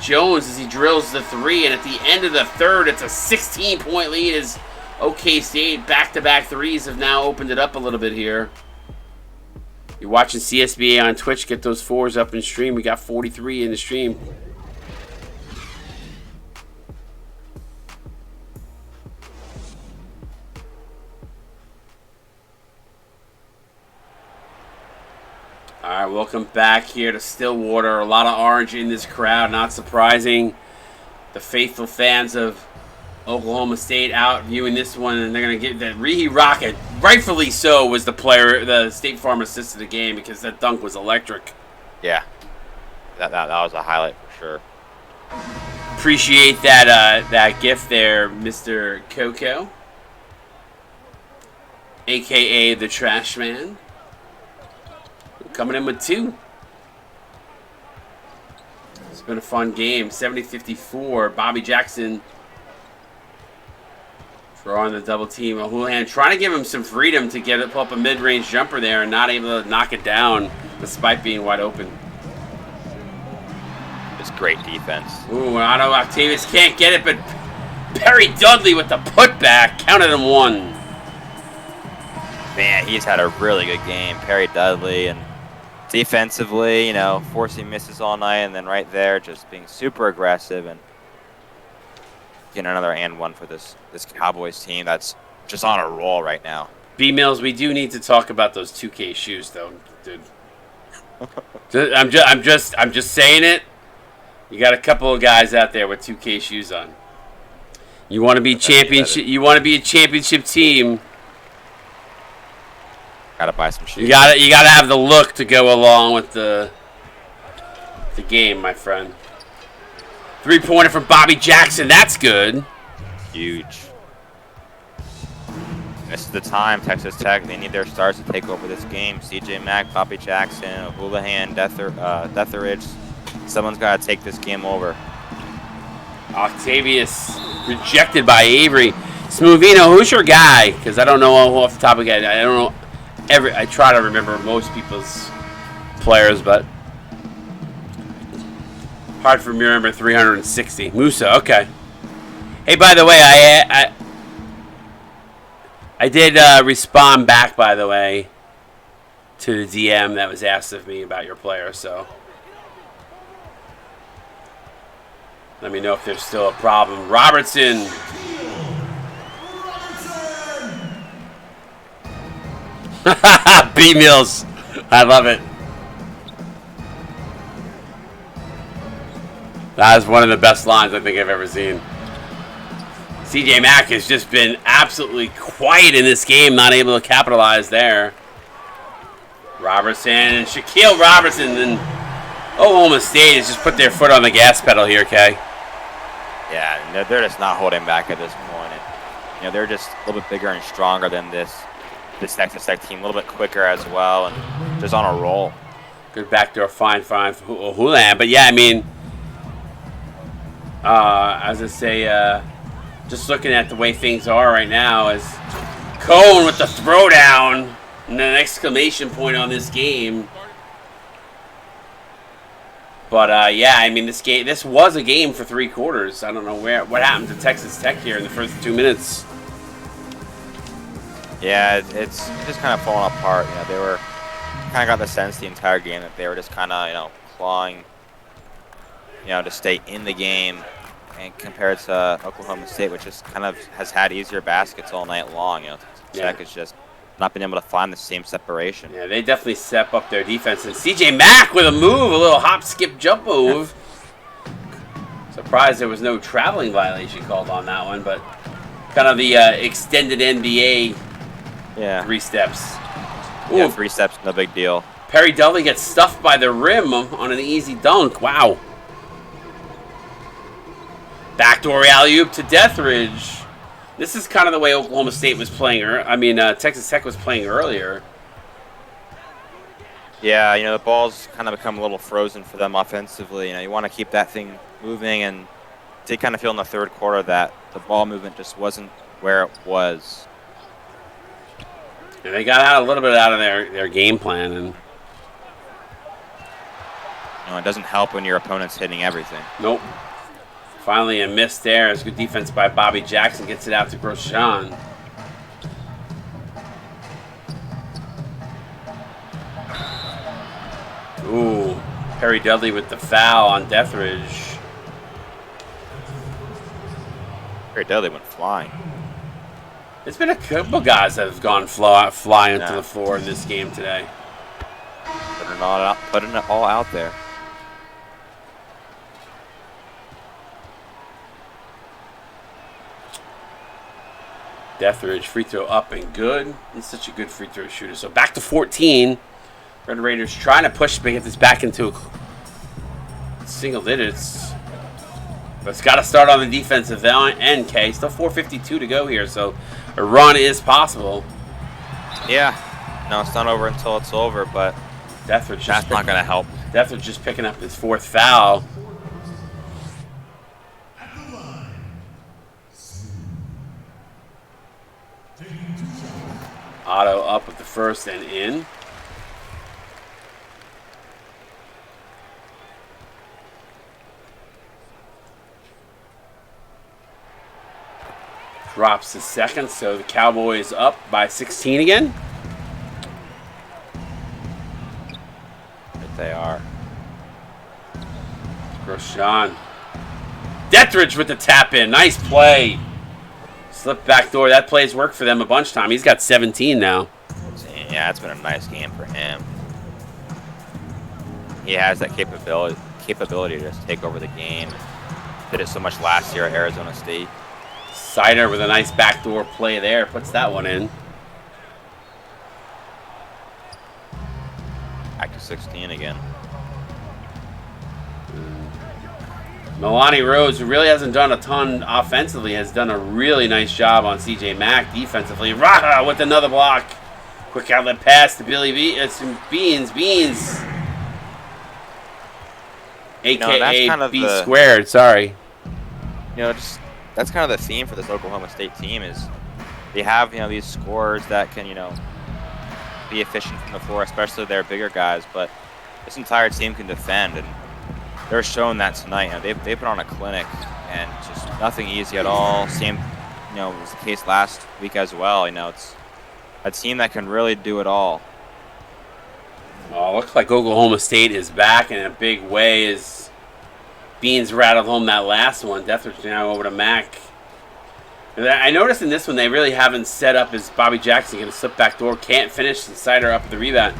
Jones as he drills the three, and at the end of the third, it's a 16-point lead as OK State back-to-back threes have now opened it up a little bit here. You're watching CSBA on Twitch. Get those fours up in stream. We got 43 in the stream. All right, welcome back here to Stillwater. A lot of orange in this crowd, not surprising. The faithful fans of Oklahoma State out viewing this one, and they're going to get that Rehe Rocket, rightfully so, was the player, the State Farm assist of the game because that dunk was electric. Yeah, that was a highlight for sure. Appreciate that gift there, Mr. Coco, a.k.a. the Trash Man. Coming in with two. It's been a fun game. 70-54. Bobby Jackson drawing the double team. Houlihan trying to give him some freedom to get pull up a mid-range jumper there and not able to knock it down despite being wide open. It's great defense. Ooh, Otto Octavius can't get it, but Perry Dudley with the putback counted him one. Man, he's had a really good game. Perry Dudley, and defensively, you know, forcing misses all night, and then right there just being super aggressive and getting another and one for this Cowboys team that's just on a roll right now. B Mills, we do need to talk about those 2K shoes though, dude. I'm just saying it. You got a couple of guys out there with 2K shoes on. You want to be championship. You want to be a championship team. Gotta buy some shoes. You gotta have the look to go along with the game, my friend. 3-pointer from Bobby Jackson. That's good. Huge. This is the time. Texas Tech, they need their stars to take over this game. CJ Mack, Bobby Jackson, Houlihan, Detheridge. Someone's got to take this game over. Octavius rejected by Avery. Smoothino, who's your guy? Because I don't know off the top of my head. I don't know. I try to remember most people's players, but hard for me to remember 360. Musa, okay. Hey, by the way, I did respond back, by the way, to the DM that was asked of me about your player, so let me know if there's still a problem. Robertson. B Mills. I love it. That is one of the best lines I think I've ever seen. CJ Mack has just been absolutely quiet in this game, not able to capitalize there. Robertson and Shaquille Robertson and Oklahoma State has just put their foot on the gas pedal here, Kay. Yeah, they're just not holding back at this point. And, you know, they're just a little bit bigger and stronger than this Texas Tech team, a little bit quicker as well, and just on a roll. Good backdoor fine for Houlihan. But yeah, I mean, as I say, just looking at the way things are right now, is Cohn with the throwdown and an exclamation point on this game. But yeah, I mean, this was a game for 3 quarters. I don't know what happened to Texas Tech here in the first 2 minutes. Yeah, it's just kind of falling apart. You know, they were kind of got the sense the entire game that they were just kind of, you know, clawing, you know, to stay in the game, and compared to Oklahoma State, which just kind of has had easier baskets all night long. You know, Tech has just not been able to find the same separation. Yeah, they definitely step up their defense. And CJ Mack with a move, a little hop, skip, jump move. Surprised there was no traveling violation called on that one, but kind of the extended NBA. Yeah. 3 steps. Ooh. Yeah, 3 steps, no big deal. Perry Dudley gets stuffed by the rim on an easy dunk. Wow. Backdoor alley-oop to Detheridge. This is kind of the way Oklahoma State was playing. Texas Tech was playing earlier. Yeah, the ball's kind of become a little frozen for them offensively. You want to keep that thing moving, and did kind of feel in the third quarter that the ball movement just wasn't where it was. And they got a little bit out of their game plan, and it doesn't help when your opponent's hitting everything. Nope. Finally a miss there. It's good defense by Bobby Jackson. Gets it out to Grosjean. Ooh. Perry Dudley with the foul on Deathridge. Perry Dudley went flying. There's been a couple guys that have gone flying to the floor in this game today. Putting it all out there. Deathridge free throw up and good. He's such a good free throw shooter. So back to 14. Red Raiders trying to push to get this back into single digits. But it's got to start on the defensive end, K. Still 4:52 to go here, so a run is possible. Yeah. No, it's not over until it's over, but Deathridge that's not going to help. Deathridge just picking up his fourth foul. Otto up with the first and in. Drops the second, so the Cowboys up by 16 again. Right they are. Grosjean. Deathridge with the tap in. Nice play. Slip back door. That play's worked for them a bunch of time. He's got 17 now. Yeah, it's been a nice game for him. He has that capability to just take over the game. Did it so much last year at Arizona State. Sider with a nice backdoor play there. Puts that one in. Back to 16 again. Milani Rose, who really hasn't done a ton offensively, has done a really nice job on CJ Mack defensively. Raha with another block. Quick outlet pass to Billy Beans. AKA B squared, sorry. That's kind of the theme for this Oklahoma State team is they have, these scorers that can, be efficient from the floor, especially their bigger guys, but this entire team can defend, and they're showing that tonight. They've put on a clinic, and just nothing easy at all. Same, was the case last week as well. It's a team that can really do it all. Oh, looks like Oklahoma State is back in a big way as Beans rattled home that last one. Deathridge now over to Mack. And I noticed in this one they really haven't set up as Bobby Jackson going to slip back door. Can't finish. And Sider up with the rebound.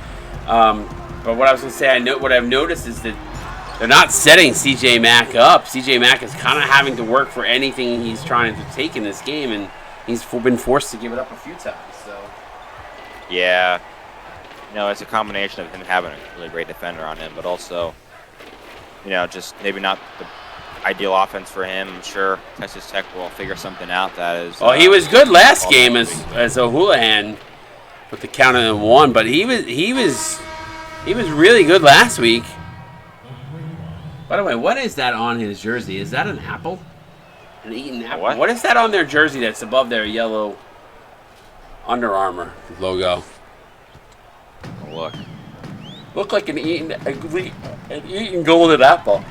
But what I was going to say, what I've noticed is that they're not setting CJ Mack up. CJ Mack is kind of having to work for anything he's trying to take in this game, and he's been forced to give it up a few times. So. Yeah. It's a combination of him having a really great defender on him, but also, just maybe not the ideal offense for him. I'm sure Texas Tech will figure something out that is. Well, he was good last game as O'Houlihan with the count of one, but he was really good last week. By the way, what is that on his jersey? Is that an apple? An eaten apple? What is that on their jersey that's above their yellow Under Armour logo? Look. Look like an eaten golden apple.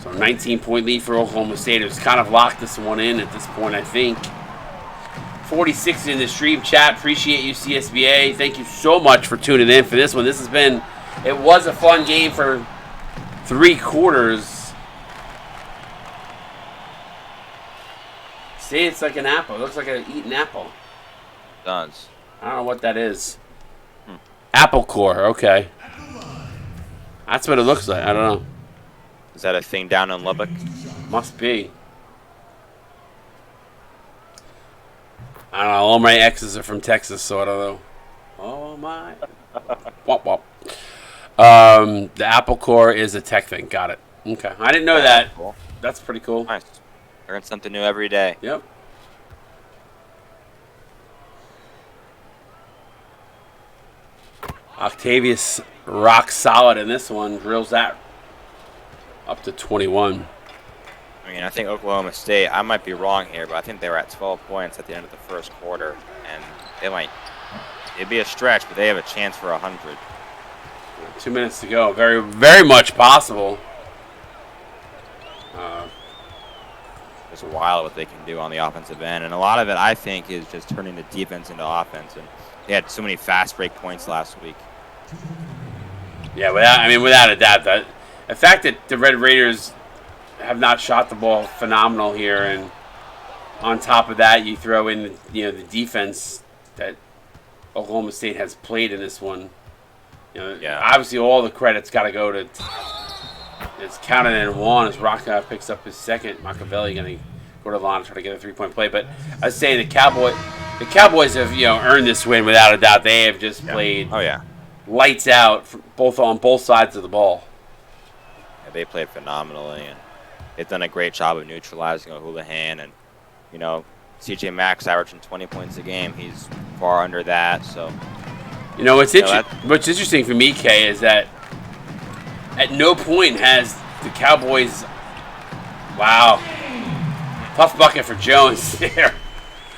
So 19-point lead for Oklahoma State. It's kind of locked this one in at this point, I think. 46 in the stream chat. Appreciate you, CSBA. Thank you so much for tuning in for this one. It was a fun game for 3 quarters. See, it's like an apple. It looks like an eaten apple. It does. I don't know what that is. Apple core, okay. That's what it looks like. I don't know. Is that a thing down in Lubbock? Must be. I don't know. All my exes are from Texas, so I don't know. Oh, my. Womp womp. The Apple Core is a tech thing. Got it. Okay. I didn't know that. Cool. That's pretty cool. Nice. Learn something new every day. Yep. Octavius rock solid in this one. Drills that up to 21. I mean, I think Oklahoma State, I might be wrong here, but I think they were at 12 points at the end of the first quarter. And it'd be a stretch, but they have a chance for 100. 2 minutes to go. Very, very much possible. It's wild what they can do on the offensive end. And a lot of it, I think, is just turning the defense into offense. And they had so many fast break points last week. Yeah, without a doubt, the fact that the Red Raiders have not shot the ball phenomenal here, and on top of that, you throw in the defense that Oklahoma State has played in this one. Obviously, all the credit's got to go to. It's counted in one as Rocca picks up his second. Machiavelli going to go to the line and try to get a 3-point play. But I was saying the Cowboys have earned this win without a doubt. They have just played lights out on both sides of the ball. Yeah, they played phenomenally, and they've done a great job of neutralizing O'Houlihan. And CJ Mack's averaging 20 points a game. He's far under that. So what's interesting for me, Kay, is that at no point has the Cowboys. Wow, tough bucket for Jones there,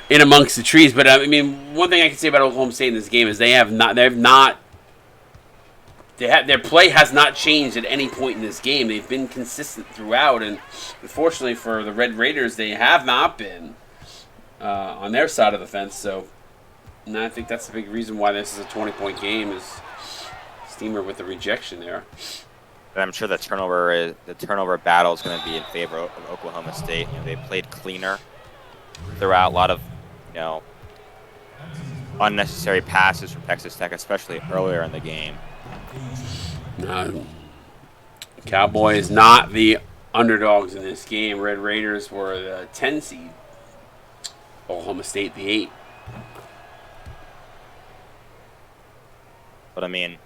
in amongst the trees. But I mean, one thing I can say about Oklahoma State in this game is their play has not changed at any point in this game. They've been consistent throughout, and unfortunately for the Red Raiders, they have not been on their side of the fence. So, and I think that's the big reason why this is a 20-point game. Is Steamer with the rejection there. And I'm sure the turnover battle is going to be in favor of Oklahoma State. They played cleaner throughout. A lot of unnecessary passes from Texas Tech, especially earlier in the game. Cowboys not the underdogs in this game. Red Raiders were the 10 seed. Oklahoma State the 8. But I mean,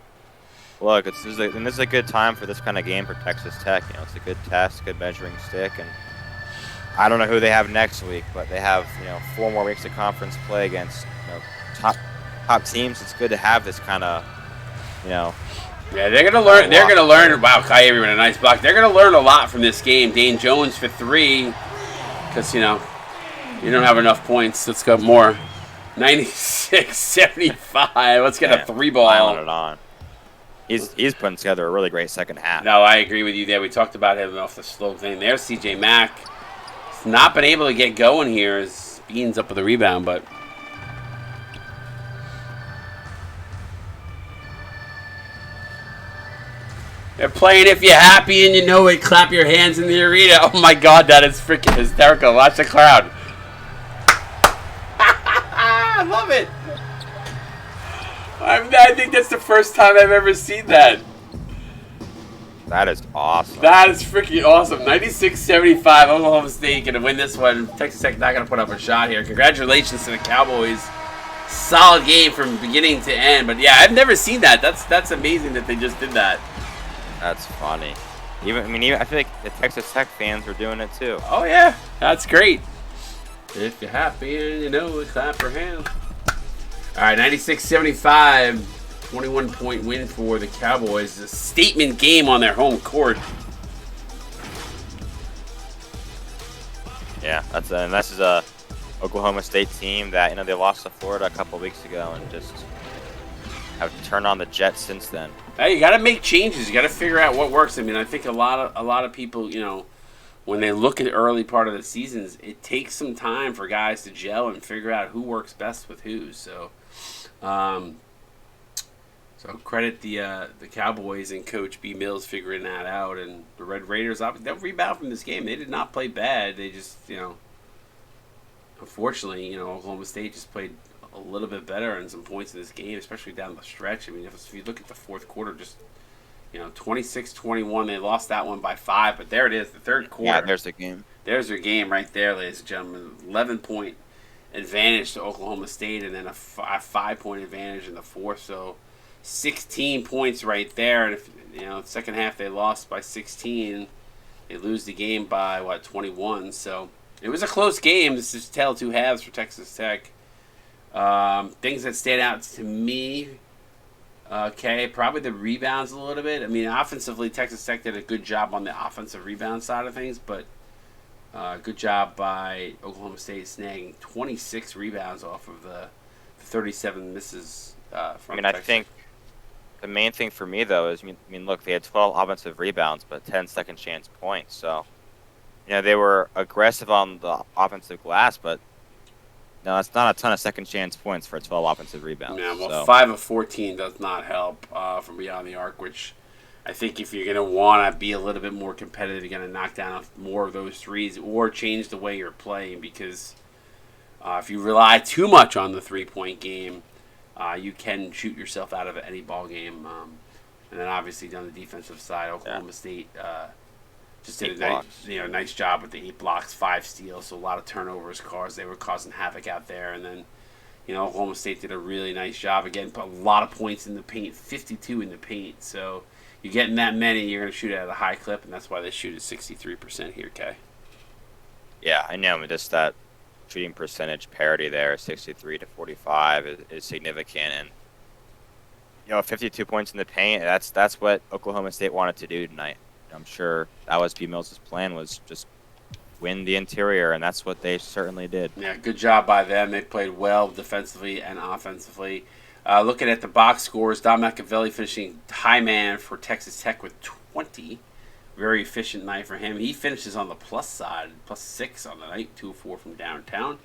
look, this is a good time for this kind of game for Texas Tech. It's a good test, good measuring stick, and I don't know who they have next week, but they have 4 more weeks of conference play against top teams. It's good to have this kind of Yeah, they're gonna learn. They're gonna learn. Wow, Kai Avery with a nice block. They're gonna learn a lot from this game. Dane Jones for 3, because you don't have enough points. Let's go more. 96-75. Let's get a 3-ball. Piling it on. He's putting together a really great second half. No, I agree with you there. We talked about him off the slow thing. There's CJ Mack. He's not been able to get going here as Beans up with the rebound, but they're playing If You're Happy and You Know It. Clap your hands in the arena. Oh my God, that is freaking hysterical. Watch the crowd. I love it. I think that's the first time I've ever seen that. That is awesome. That is freaking awesome. 96-75. Oklahoma State going to win this one. Texas Tech not going to put up a shot here. Congratulations to the Cowboys. Solid game from beginning to end. But yeah, I've never seen that. That's amazing that they just did that. That's funny. Even I feel like the Texas Tech fans were doing it too. Oh yeah, that's great. If you're happy and you know it, clap your hands. All right, 96-75, 21-point win for the Cowboys. A statement game on their home court. Yeah, this is a Oklahoma State team that they lost to Florida a couple weeks ago and just have turned on the Jets since then. Hey, you got to make changes. You got to figure out what works. I mean, I think a lot of people, when they look at the early part of the seasons, it takes some time for guys to gel and figure out who works best with who. So, credit the Cowboys and Coach B. Mills figuring that out, and the Red Raiders. They'll rebound from this game. They did not play bad. They just, unfortunately, Oklahoma State just played a little bit better in some points in this game, especially down the stretch. I mean, if you look at the fourth quarter, just 26-21, they lost that one by 5, but there it is, the third quarter. Yeah, there's the game. There's their game right there, ladies and gentlemen. 11-point advantage to Oklahoma State, and then a 5-point advantage in the fourth. So 16 points right there. And if the second half they lost by 16, They lose the game by 21. So it was a close game. This is tale of two halves for Texas Tech. Things that stand out to me. Okay, probably the rebounds a little bit. I mean, offensively, Texas Tech did a good job on the offensive rebound side of things, but good job by Oklahoma State snagging 26 rebounds off of the 37 misses from Texas. I think the main thing for me, though, is, look, they had 12 offensive rebounds, but 10 second chance points. So, they were aggressive on the offensive glass, but no, that's not a ton of second chance points for 12 offensive rebounds. Yeah, well, so. 5 of 14 does not help from beyond the arc, which I think if you're going to want to be a little bit more competitive, you're going to knock down more of those threes or change the way you're playing, because if you rely too much on the three-point game, you can shoot yourself out of any ball game. And then obviously on the defensive side, Oklahoma State just did a nice job with the 8 blocks, 5 steals, so a lot of turnovers they were causing havoc out there. And then, Oklahoma State did a really nice job. Again, put a lot of points in the paint, 52 in the paint. So you're getting that many, you're going to shoot at a high clip, and that's why they shoot at 63% here, Kay. Yeah, I know. Just that shooting percentage parity there, 63 to 45, is significant. And 52 points in the paint. That's what Oklahoma State wanted to do tonight. I'm sure that was B. Mills' plan, was just win the interior, and that's what they certainly did. Yeah, good job by them. They played well defensively and offensively. Looking at the box scores, Don Machiavelli finishing high man for Texas Tech with 20. Very efficient night for him. He finishes on the plus side, plus 6 on the night, 2 of 4 from downtown.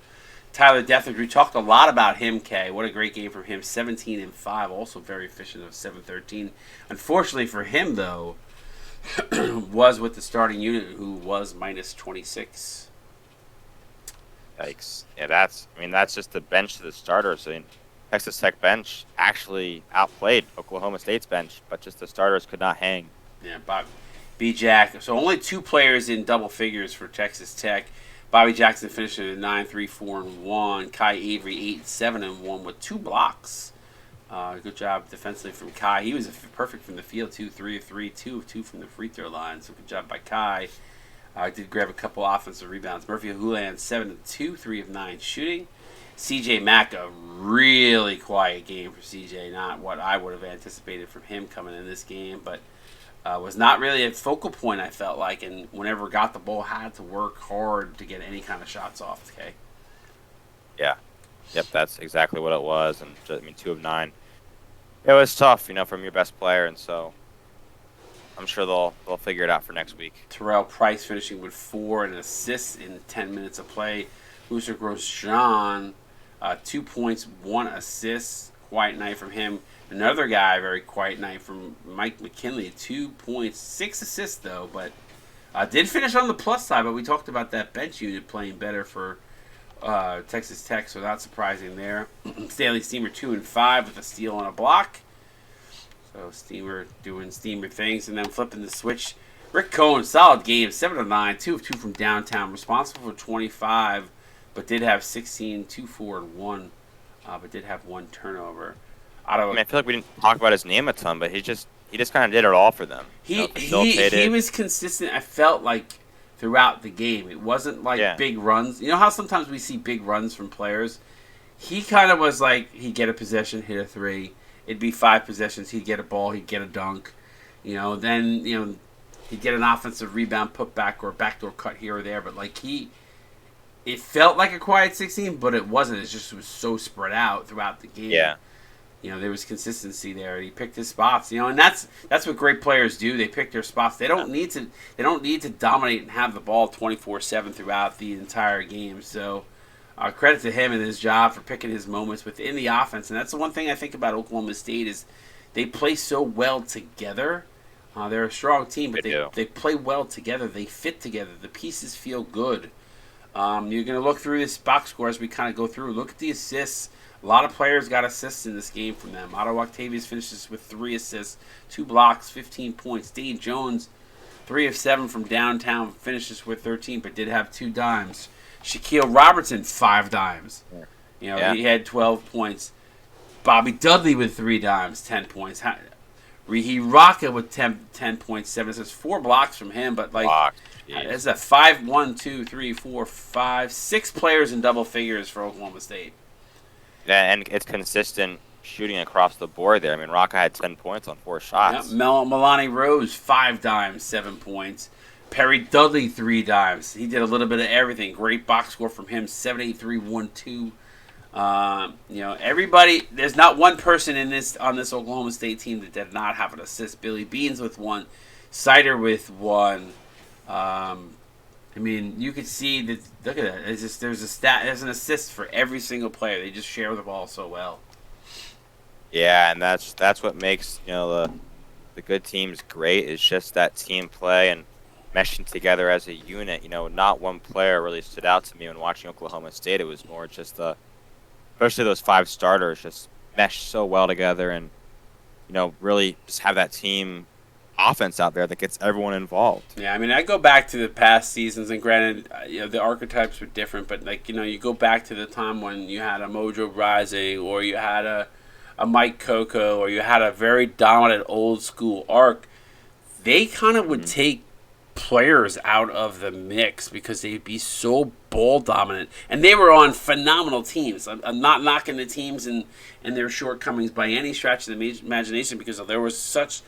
Tyler Deathridge, we talked a lot about him, Kay. What a great game from him, 17 and 5, also very efficient of 7-13. Unfortunately for him, though, was with the starting unit, who was minus 26. Yikes. Yeah, that's just the bench to the starters. Texas Tech bench actually outplayed Oklahoma State's bench, but just the starters could not hang. Yeah, B-Jack. So only 2 players in double figures for Texas Tech. Bobby Jackson finished at 9, 3, 4, and 1. Kai Avery 8, 7, and 1 with 2 blocks. Good job defensively from Kai. He was perfect from the field, 2, 3 of 3, 2 of 2 from the free throw line. So good job by Kai. Did grab a couple offensive rebounds. Murphy Houlihan 7 of 2, 3 of 9 shooting. CJ Mack, a really quiet game for CJ. Not what I would have anticipated from him coming in this game, but was not really a focal point, I felt like, and whenever got the ball had to work hard to get any kind of shots off. Okay. Yeah. Yep, that's exactly what it was. And 2 of 9. It was tough, from your best player, and so I'm sure they'll figure it out for next week. Terrell Price finishing with 4 and assists in 10 minutes of play. Booster Grosjean, 2 points, 1 assist. Quiet night from him. Another guy, very quiet night from Mike McKinley. 2 points, 6 assists though, but did finish on the plus side. But we talked about that bench unit playing better for Texas Tech, so not surprising there. Stanley Steamer 2 and 5 with a steal and a block. So Steamer doing Steamer things, and then flipping the switch. Rick Cohen, solid game, 7 of 9, 2 of 2 from downtown, responsible for 25, but did have 16, 2, 4, and 1, but did have 1 turnover. I feel like we didn't talk about his name a ton, but he just kind of did it all for them. He was consistent. I felt like throughout the game, it wasn't like big runs. You know how sometimes we see big runs from players? He kind of was like, he'd get a possession, hit a 3. It'd be 5 possessions. He'd get a ball. He'd get a dunk. Then he'd get an offensive rebound, put back, or a backdoor cut here or there. But it felt like a quiet 16, but it wasn't. It just was so spread out throughout the game. Yeah. There was consistency there. He picked his spots. And that's what great players do. They pick their spots. They don't need to dominate and have the ball 24/7 throughout the entire game. So. Credit to him and his job for picking his moments within the offense. And that's the one thing I think about Oklahoma State is they play so well together. They're a strong team, but they play well together. They fit together. The pieces feel good. You're going to look through this box score as we kind of go through. Look at the assists. A lot of players got assists in this game from them. Otto Octavius finishes with 3 assists, 2 blocks, 15 points. Dane Jones, 3 of 7 from downtown, finishes with 13, but did have 2 dimes. Shaquille Robertson, 5 dimes. He had 12 points. Bobby Dudley with 3 dimes, 10 points. He Rocca with 10.7. It says 4 blocks from him, but like it's a 5, 1, 2, 3, 4, 5, 6 players in double figures for Oklahoma State. Yeah, and it's consistent shooting across the board there. I mean, Rocca had 10 points on 4 shots. Yep. Milani Rose 5 dimes, 7 points. Perry Dudley 3 dimes. He did a little bit of everything. Great box score from him. 7, 8, 3, 1, 2. Everybody. There's not one person on this Oklahoma State team that did not have an assist. Billy Beans with 1, Sider with 1. I mean, you could see that. Look at that. It's just there's an assist for every single player. They just share the ball so well. Yeah, and that's what makes the good teams great. Is just that team play and meshing together as a unit. Not one player really stood out to me when watching Oklahoma State. It was more just especially those 5 starters just meshed so well together, and really just have that team offense out there that gets everyone involved. Yeah, I mean, I go back to the past seasons, and granted, the archetypes were different, but you go back to the time when you had a Mojo Rising, or you had a Mike Coco, or you had a very dominant old school arc. They kind of would take players out of the mix because they'd be so ball dominant, and they were on phenomenal teams. I'm not knocking the teams and their shortcomings by any stretch of the imagination, because they were such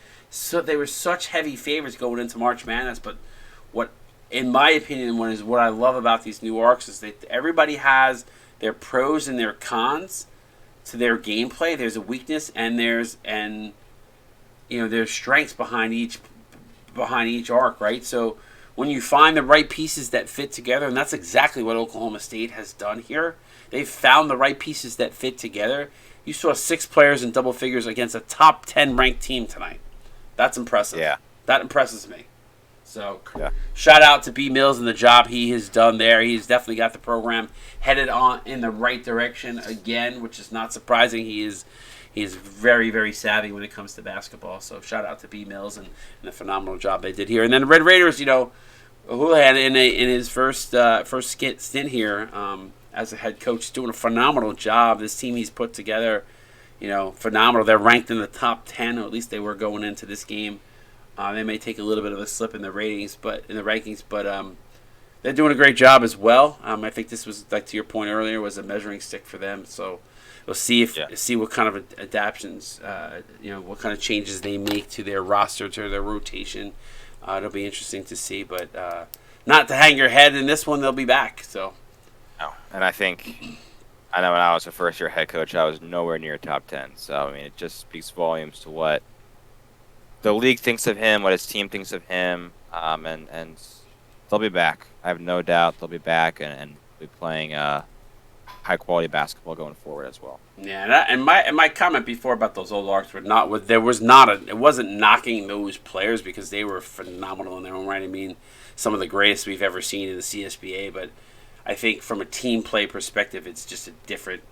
heavy favorites going into March Madness. But what, in my opinion, what I love about these new arcs is that everybody has their pros and their cons to their gameplay. There's a weakness and there's strengths behind each arc, right? So when you find the right pieces that fit together, and that's exactly what Oklahoma State has done here. They've found the right pieces that fit together. You saw 6 players in double figures against a top 10 ranked team tonight. That's impressive. Yeah. That impresses me. So shout out to B. Mills and the job he has done there. He's definitely got the program headed on in the right direction again, which is not surprising. He is very, very savvy when it comes to basketball. So shout out to B. Mills and the phenomenal job they did here. And then the Red Raiders, Houlihan in his first stint here as a head coach, is doing a phenomenal job. This team he's put together, phenomenal. They're ranked in the top 10, or at least they were going into this game. They may take a little bit of a slip in the rankings, but they're doing a great job as well. I think this was, like to your point earlier, was a measuring stick for them. So we'll see what kind of adaptations, what kind of changes they make to their roster, to their rotation. It'll be interesting to see, but not to hang your head in this one. They'll be back. So, and I know when I was a first-year head coach, I was nowhere near top 10. So I mean, it just speaks volumes to what the league thinks of him, what his team thinks of him, and they'll be back. I have no doubt they'll be back and be playing high-quality basketball going forward as well. Yeah, and my comment before about those old arcs it wasn't knocking those players, because they were phenomenal in their own right. I mean, some of the greatest we've ever seen in the CSBA, but I think from a team play perspective, it's just a different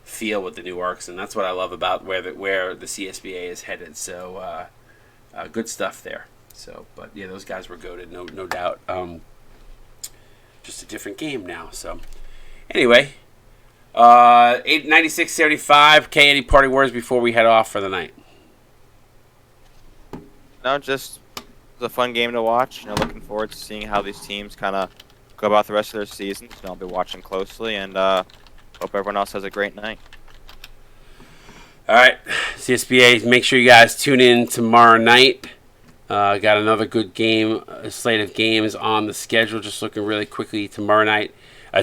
feel with the new arcs, and that's what I love about where the CSBA is headed. So good stuff there. So, but yeah, those guys were goated, no doubt. Just a different game now. So anyway, 96-75. K, any party words before we head off for the night? No, just a fun game to watch. Looking forward to seeing how these teams kind of go about the rest of their seasons. I'll be watching closely, and hope everyone else has a great night. All right, CSBA, make sure you guys tune in tomorrow night. Got another good game, a slate of games on the schedule. Just looking really quickly tomorrow night.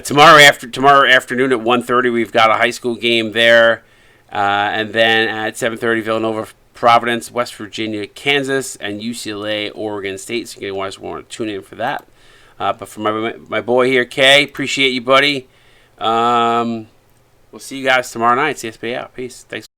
Tomorrow afternoon at 1:30, we've got a high school game there. And then at 7:30, Villanova, Providence, West Virginia, Kansas, and UCLA, Oregon State. So you guys want to tune in for that. But for my boy here, Kay, appreciate you, buddy. We'll see you guys tomorrow night. CSBA out. Peace. Thanks.